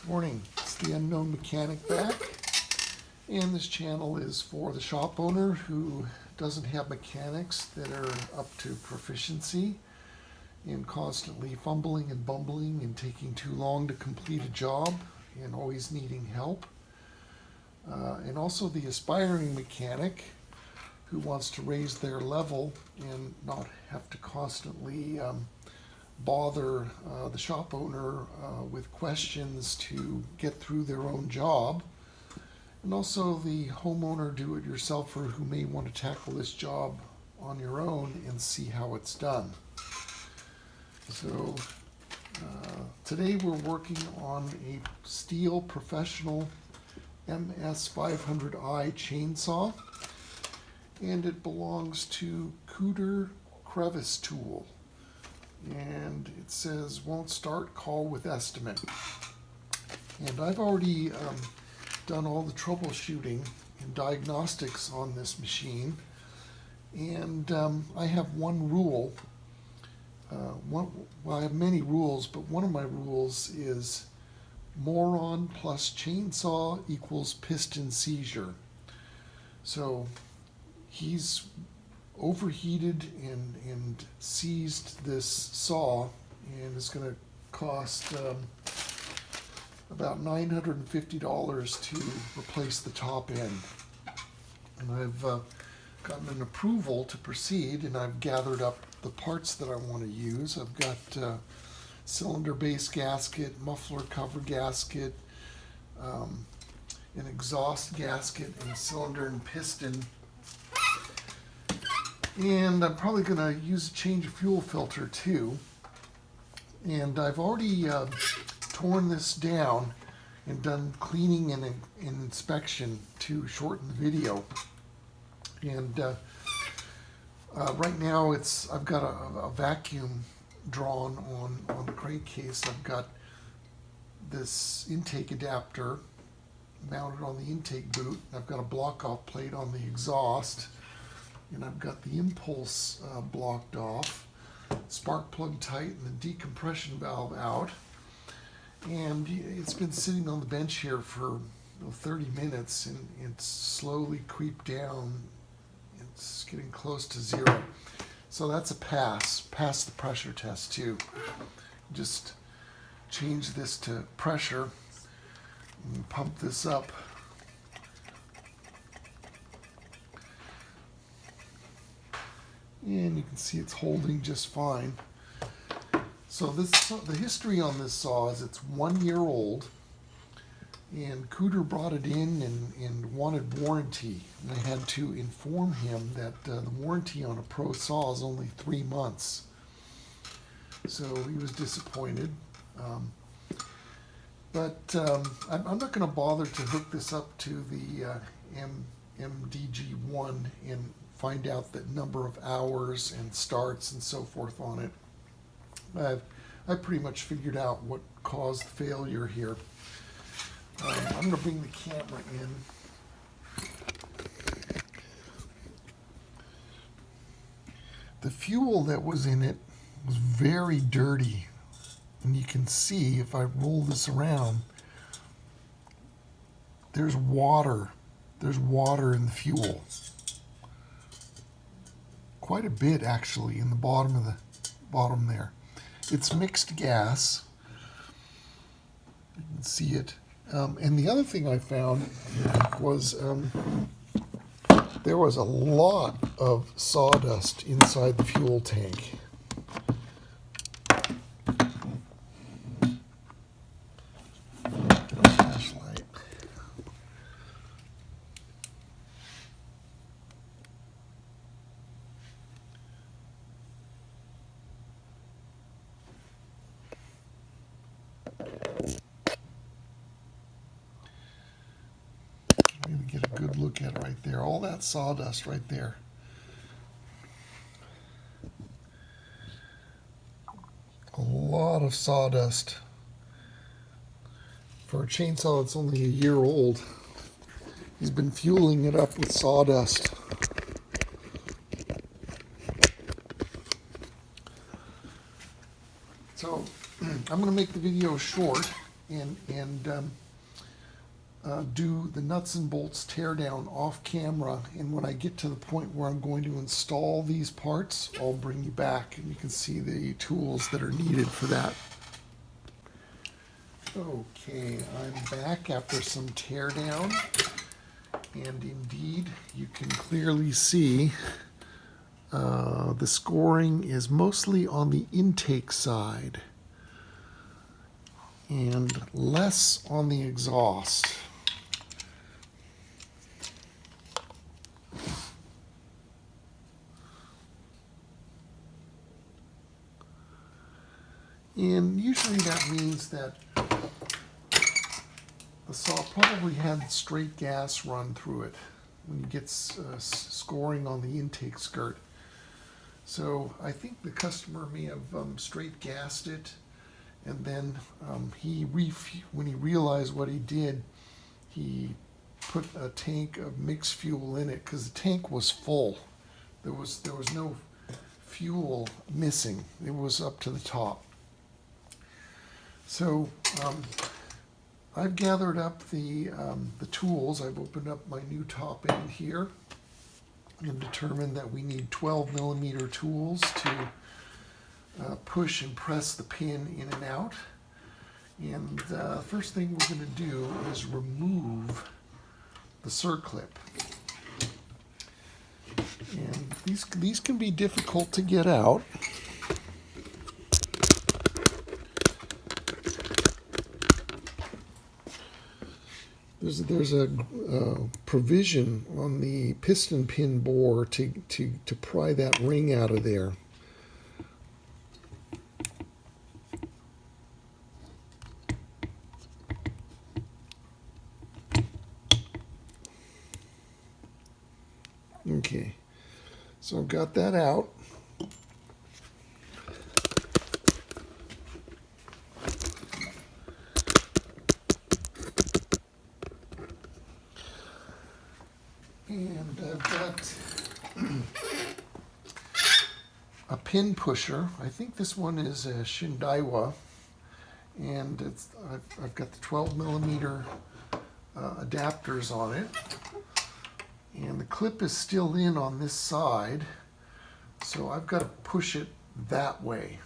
Morning, it's the Unknown Mechanic back, and this channel is for the shop owner who doesn't have mechanics that are up to proficiency and constantly fumbling and bumbling and taking too long to complete a job and always needing help. And also the aspiring mechanic who wants to raise their level and not have to constantly bother the shop owner with questions to get through their own job, and also the homeowner do-it-yourselfer who may want to tackle this job on your own and see how it's done. So today we're working on a Stihl Professional MS500i chainsaw, and it belongs to Cooter Crevice Tool. And it says won't start, call with estimate. And I've already done all the troubleshooting and diagnostics on this machine, and I have one rule. Well, I have many rules, but one of my rules is moron plus chainsaw equals piston seizure. So he's overheated and seized this saw, and it's going to cost about $950 to replace the top end. And I've gotten an approval to proceed, and I've gathered up the parts that I want to use. I've got cylinder base gasket, muffler cover gasket, an exhaust gasket, and cylinder and piston. And I'm probably going to use a change of fuel filter too. And I've already torn this down and done cleaning and inspection to shorten the video. And right now I've got a vacuum drawn on the crankcase. I've got this intake adapter mounted on the intake boot. I've got a block-off plate on the exhaust. And I've got the impulse blocked off, spark plug tight, and the decompression valve out. And it's been sitting on the bench here for 30 minutes, and it's slowly creeped down. It's getting close to zero. So that's a pass. Pass the pressure test too. Just change this to pressure and pump this up. And you can see it's holding just fine. So the history on this saw is it's 1 year old, and Cooter brought it in and wanted warranty. And I had to inform him that the warranty on a pro saw is only 3 months. So he was disappointed. But I'm not going to bother to hook this up to the MDG1 and find out the number of hours and starts and so forth on it. I've pretty much figured out what caused the failure here. I'm going to bring the camera in. The fuel that was in it was very dirty, and you can see if I roll this around, there's water. There's water in the fuel. Quite a bit actually in the bottom there. It's mixed gas. You can see it. And the other thing I found was there was a lot of sawdust inside the fuel tank. Get a flashlight. Really get a good look at it right there. All that sawdust right there. A lot of sawdust. For a chainsaw that's only 1 year old, he's been fueling it up with sawdust. So I'm going to make the video short and do the nuts and bolts tear down off camera. And when I get to the point where I'm going to install these parts, I'll bring you back and you can see the tools that are needed for that. Okay, I'm back after some tear down, and indeed you can clearly see the scoring is mostly on the intake side and less on the exhaust. And usually that means that the saw probably had straight gas run through it when it gets scoring on the intake skirt. So I think the customer may have straight gassed it, and then when he realized what he did, he put a tank of mixed fuel in it because the tank was full. There was no fuel missing. It was up to the top. So I've gathered up the tools. I've opened up my new top end here and determined that we need 12 millimeter tools to push and press the pin in and out. And the first thing we're going to do is remove the circlip. And these can be difficult to get out. There's a provision on the piston pin bore to pry that ring out of there. Okay, so I've got that out. And I've got a pin pusher. I think this one is a Shindaiwa, and I've got the 12 millimeter adapters on it. And the clip is still in on this side, so I've got to push it that way.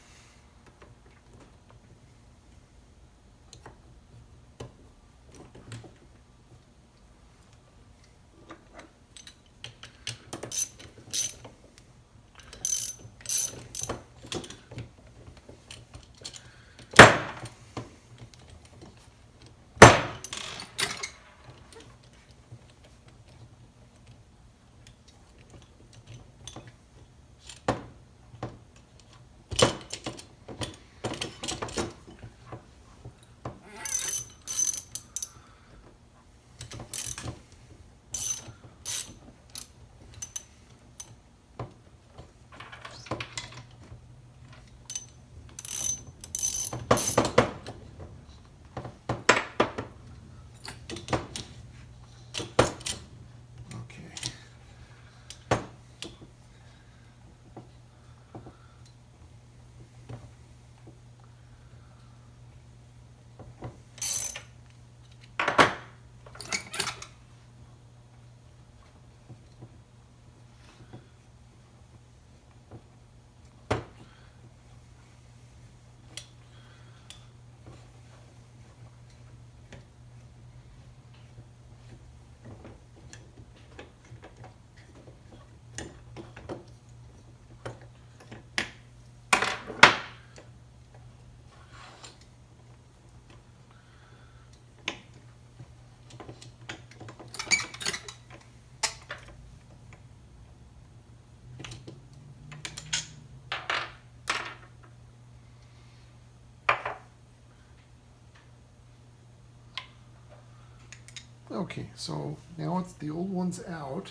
Okay, so now it's the old one's out.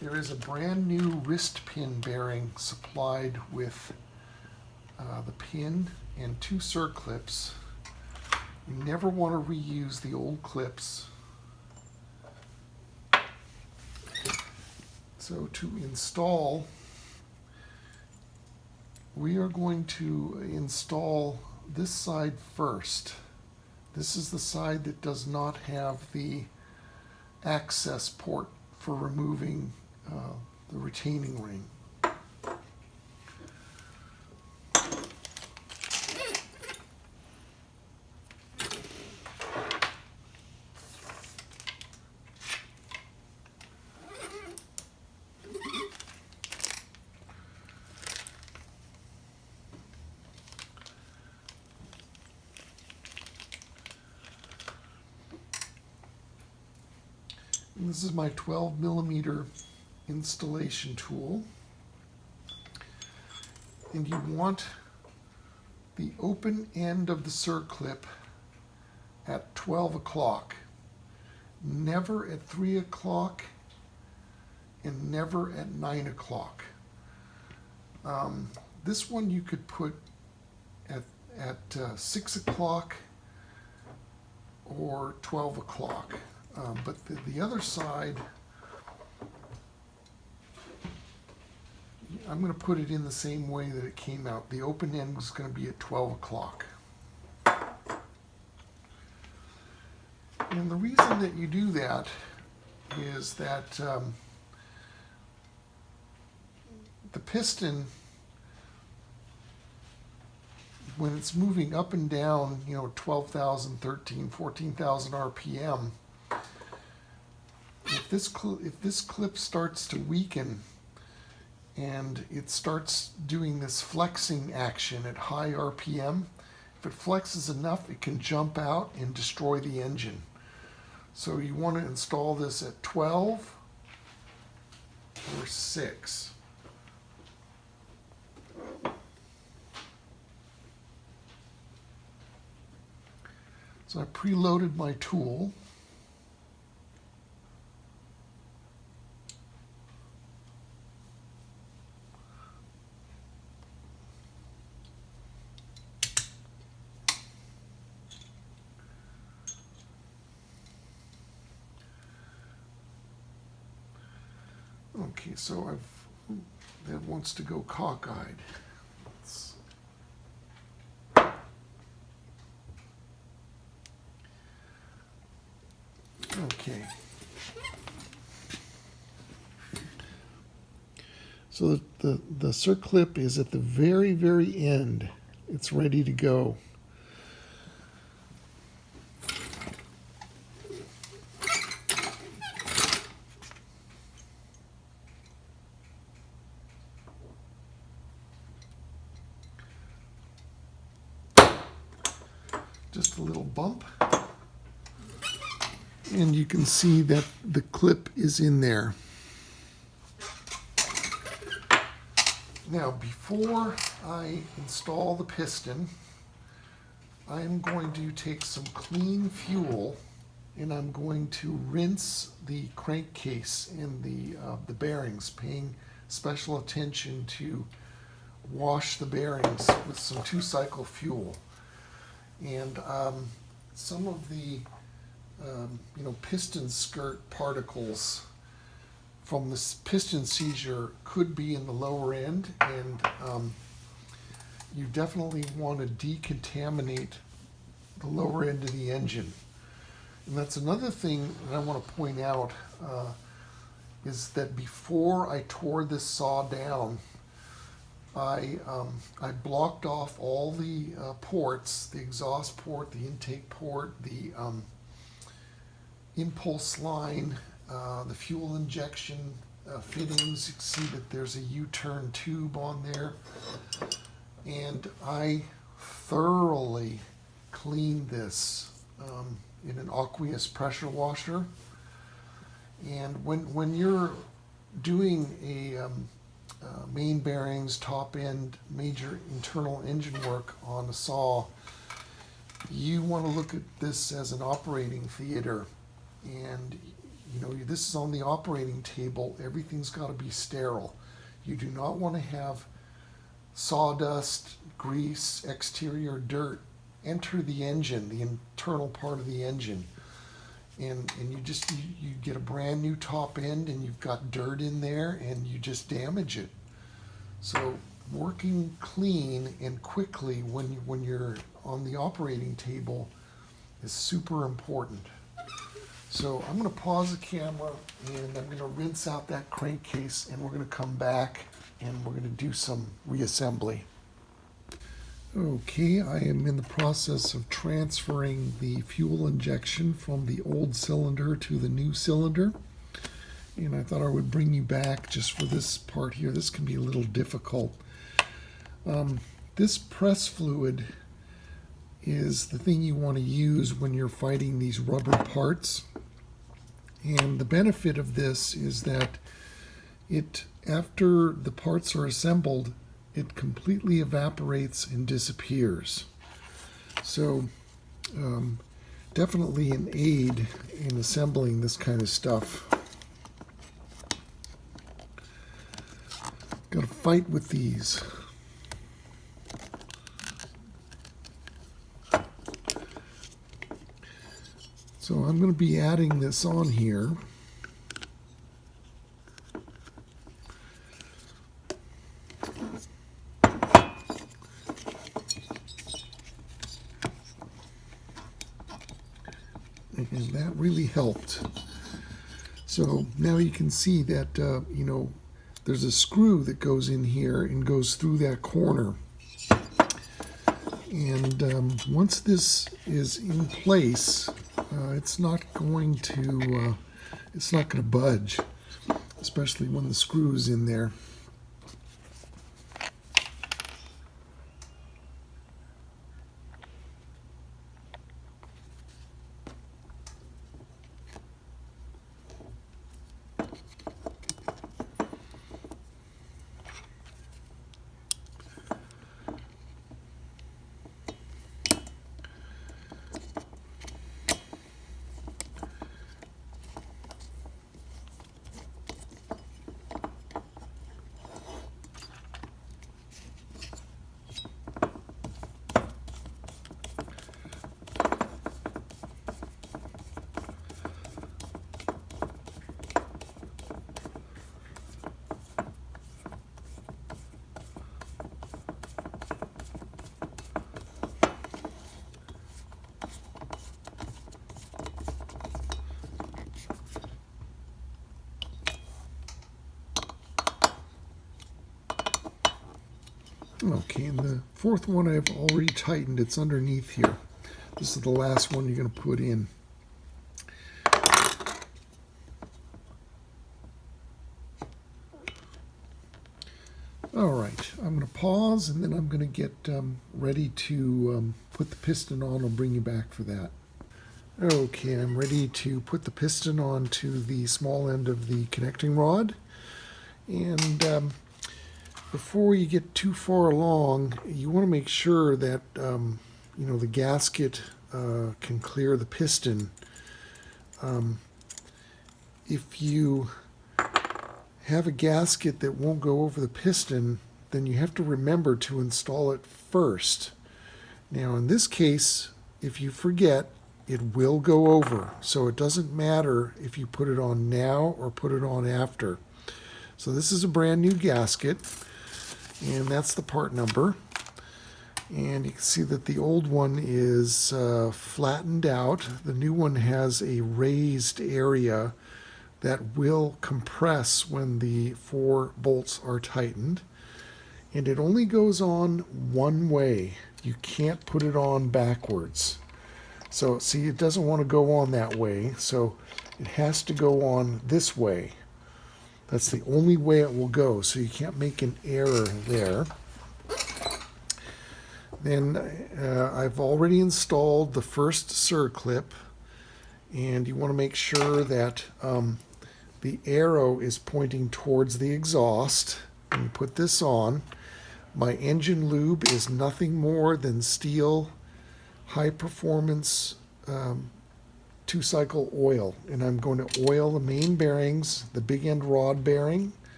There is a brand new wrist pin bearing supplied with the pin and two circlips. You never want to reuse the old clips. So to install, we are going to install this side first. This is the side that does not have the access port for removing the retaining ring. And this is my 12mm installation tool. And you want the open end of the circlip at 12 o'clock. Never at 3 o'clock and never at 9 o'clock. This one you could put at 6 o'clock or 12 o'clock. But the other side, I'm going to put it in the same way that it came out. The open end is going to be at 12 o'clock. And the reason that you do that is that the piston, when it's moving up and down, 12,000, 13, 14,000 RPM, if this clip starts to weaken and it starts doing this flexing action at high RPM, if it flexes enough, it can jump out and destroy the engine. So you want to install this at 12 or 6. So I preloaded my tool. Okay, so that wants to go cockeyed. Okay. So the circlip is at the very, very end. It's ready to go. Just a little bump. And you can see that the clip is in there. Now, before I install the piston, I'm going to take some clean fuel and I'm going to rinse the crankcase and the bearings, paying special attention to wash the bearings with some 2-cycle fuel. And some of the piston skirt particles from this piston seizure could be in the lower end, and you definitely want to decontaminate the lower end of the engine. And that's another thing that I want to point out, is that before I tore this saw down, I blocked off all the ports, the exhaust port, the intake port, the impulse line, the fuel injection fittings. You can see that there's a U-turn tube on there. And I thoroughly cleaned this in an aqueous pressure washer. And when you're doing a main bearings, top end, major internal engine work on a saw, you want to look at this as an operating theater. And this is on the operating table. Everything's got to be sterile. You do not want to have sawdust, grease, exterior dirt enter the engine, the internal part of the engine. And you get a brand new top end and you've got dirt in there and you just damage it. So working clean and quickly when you're on the operating table is super important. So I'm going to pause the camera and I'm going to rinse out that crankcase, and we're going to come back and we're going to do some reassembly. Okay, I am in the process of transferring the fuel injection from the old cylinder to the new cylinder. And I thought I would bring you back just for this part here. This can be a little difficult. This press fluid is the thing you want to use when you're fighting these rubber parts. And the benefit of this is that after the parts are assembled, it completely evaporates and disappears. So definitely an aid in assembling this kind of stuff. Got to fight with these. So I'm going to be adding this on here. And that really helped. So now you can see that, there's a screw that goes in here and goes through that corner. And once this is in place, it's not going to budge, especially when the screw is in there. Okay, and the fourth one I've already tightened. It's underneath here. This is the last one you're going to put in. All right, I'm going to pause and then I'm going to get ready to put the piston on. I'll bring you back for that. Okay, I'm ready to put the piston onto the small end of the connecting rod. And before you get too far along, you want to make sure that the gasket can clear the piston. If you have a gasket that won't go over the piston, then you have to remember to install it first. Now in this case, if you forget, it will go over. So it doesn't matter if you put it on now or put it on after. So this is a brand new gasket, and that's the part number. And you can see that the old one is flattened out. The new one has a raised area that will compress when the 4 bolts are tightened. And it only goes on one way. You can't put it on backwards. So see, it doesn't want to go on that way, so it has to go on this way. That's the only way it will go, so you can't make an error there. Then I've already installed the first circlip, and you want to make sure that the arrow is pointing towards the exhaust. And you put this on. My engine lube is nothing more than Stihl high performance 2-cycle oil, and I'm going to oil the main bearings, the big end rod bearing,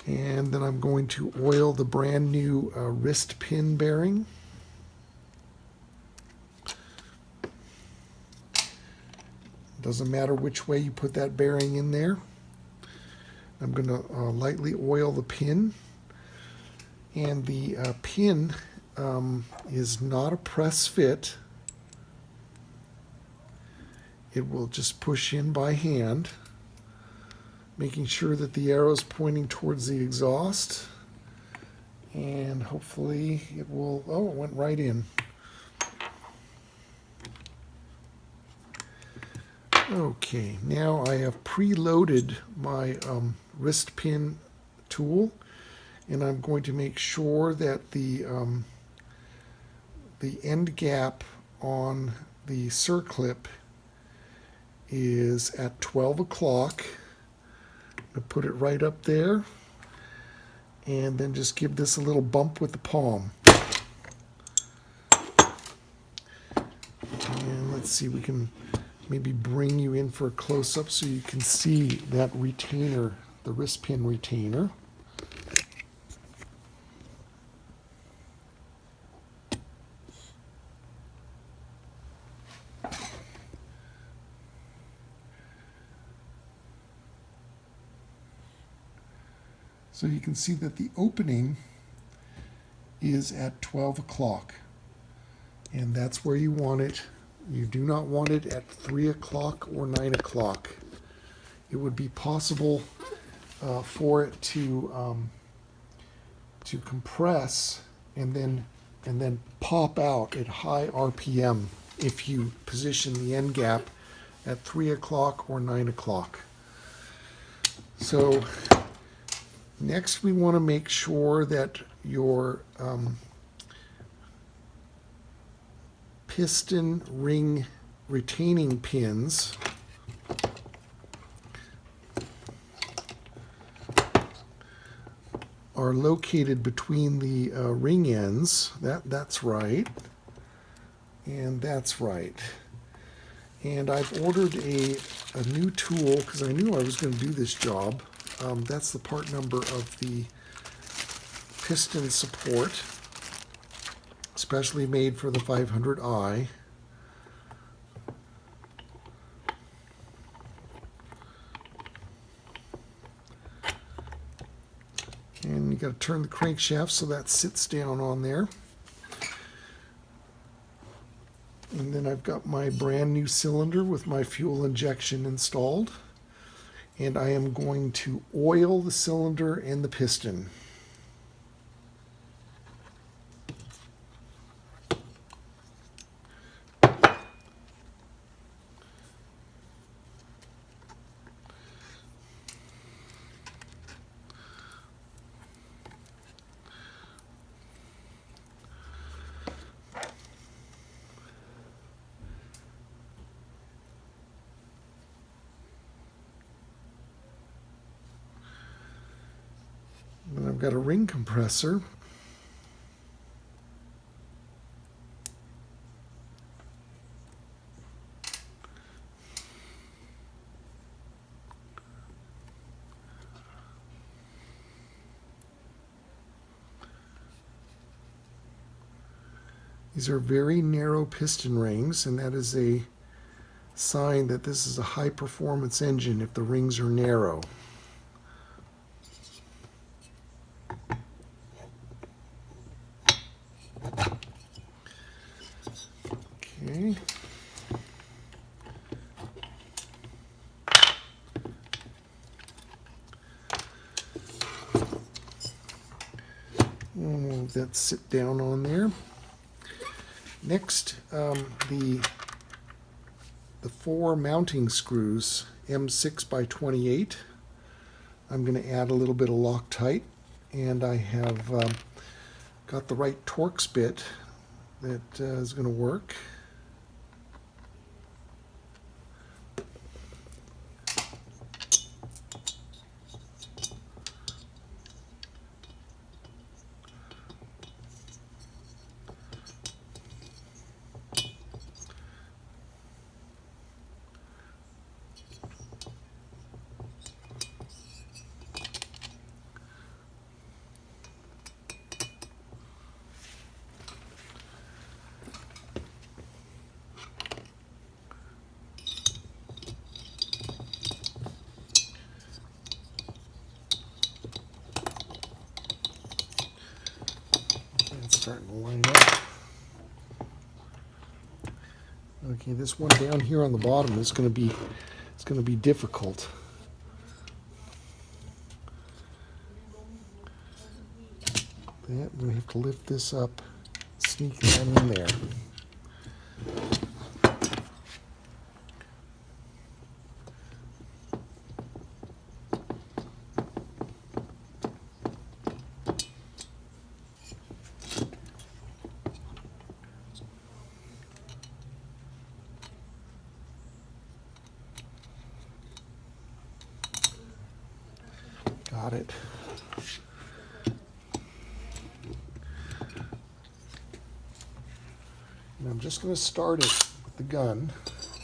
and then I'm going to oil the brand new wrist pin bearing. Doesn't matter which way you put that bearing in there. I'm going to lightly oil the pin. And the pin is not a press fit. It will just push in by hand, making sure that the arrow is pointing towards the exhaust. And hopefully it will, oh, it went right in. Okay, now I have preloaded my wrist pin tool, and I'm going to make sure that the end gap on the circlip is at 12 o'clock. I'm going to put it right up there, and then just give this a little bump with the palm. And let's see, we can maybe bring you in for a close-up so you can see that retainer, the wrist pin retainer. So you can see that the opening is at 12 o'clock, and that's where you want it. You do not want it at 3 o'clock or 9 o'clock. It would be possible for it to compress and then pop out at high RPM if you position the end gap at 3 o'clock or 9 o'clock. So next we want to make sure that your piston ring retaining pins are located between the ring ends. That's right, and that's right. And I've ordered a new tool because I knew I was going to do this job. That's the part number of the piston support, specially made for the 500i. And you got to turn the crankshaft so that sits down on there. And then I've got my brand new cylinder with my fuel injection installed. And I am going to oil the cylinder and the piston. And I've got a ring compressor. These are very narrow piston rings, and that is a sign that this is a high performance engine if the rings are narrow. Okay. And we'll let that sit down on there. Next, the 4 mounting screws, M6 by 28. I'm going to add a little bit of Loctite, and I have got the right Torx bit that is going to work. Okay, this one down here on the bottom is going to be difficult. We're going to have to lift this up, sneak that in there. Got it. And I'm just going to start it with the gun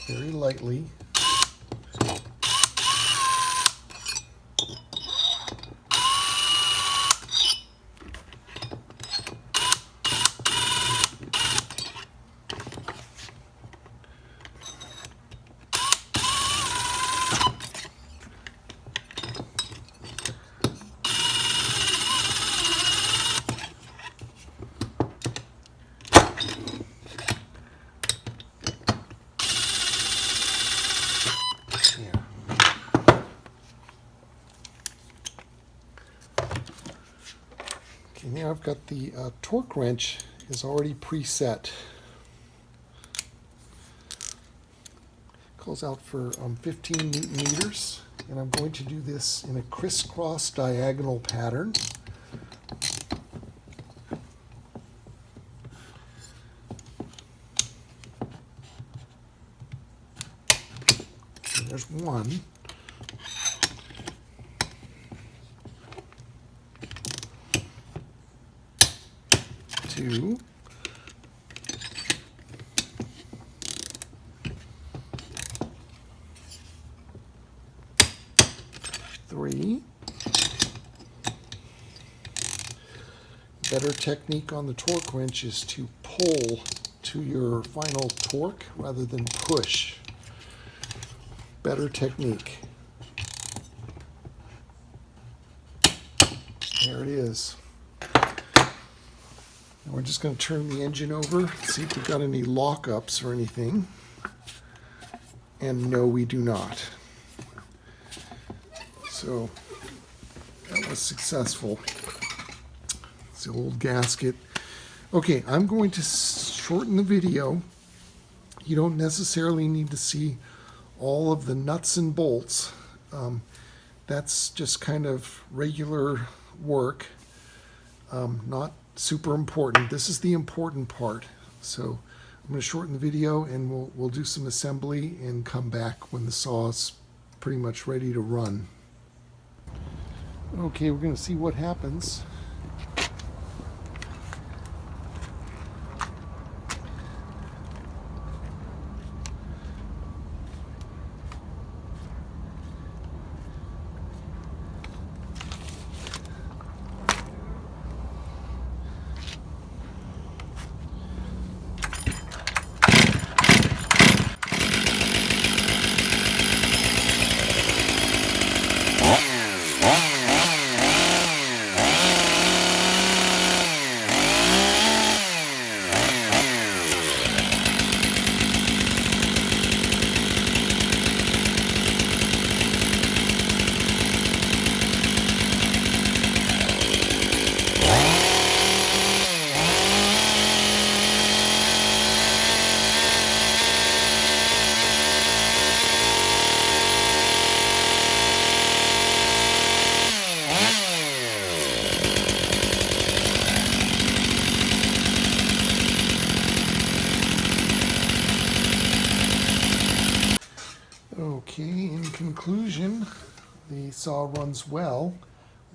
very lightly. Okay, now I've got the torque wrench is already preset. Calls out for 15 Newton meters, and I'm going to do this in a crisscross diagonal pattern. Okay, there's one. Two. Three. Better technique on the torque wrench is to pull to your final torque rather than push. Better technique. There it is. Now we're just going to turn the engine over, see if we've got any lockups or anything. And no, we do not. So that was successful. It's the old gasket. Okay, I'm going to shorten the video. You don't necessarily need to see all of the nuts and bolts. That's just kind of regular work, not super important. This is the important part. So I'm going to shorten the video, and we'll do some assembly and come back when the saw is pretty much ready to run. Okay, we're going to see what happens. Okay, in conclusion, the saw runs well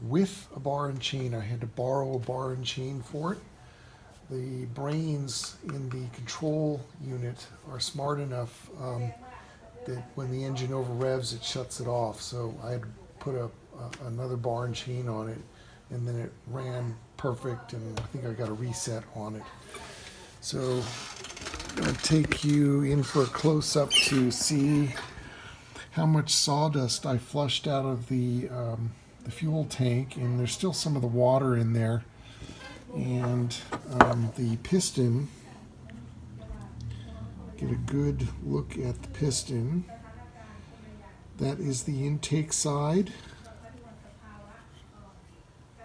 with a bar and chain. I had to borrow a bar and chain for it. The brains in the control unit are smart enough that when the engine over revs, it shuts it off. So I had to put another bar and chain on it, and then it ran perfect, and I think I got a reset on it. So I'm going to take you in for a close-up to see how much sawdust I flushed out of the fuel tank, and there's still some of the water in there. And the piston get a good look at the piston. That is the intake side,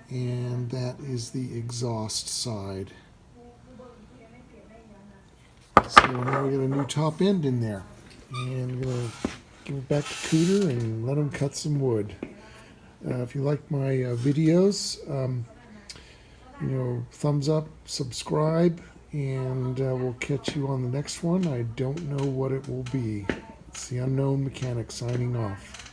and that is the exhaust side. So now we got a new top end in there, and I'm going to give it back to Cooter and let him cut some wood. If you like my videos, thumbs up, subscribe, and we'll catch you on the next one. I don't know what it will be. It's the Unknown Mechanic signing off.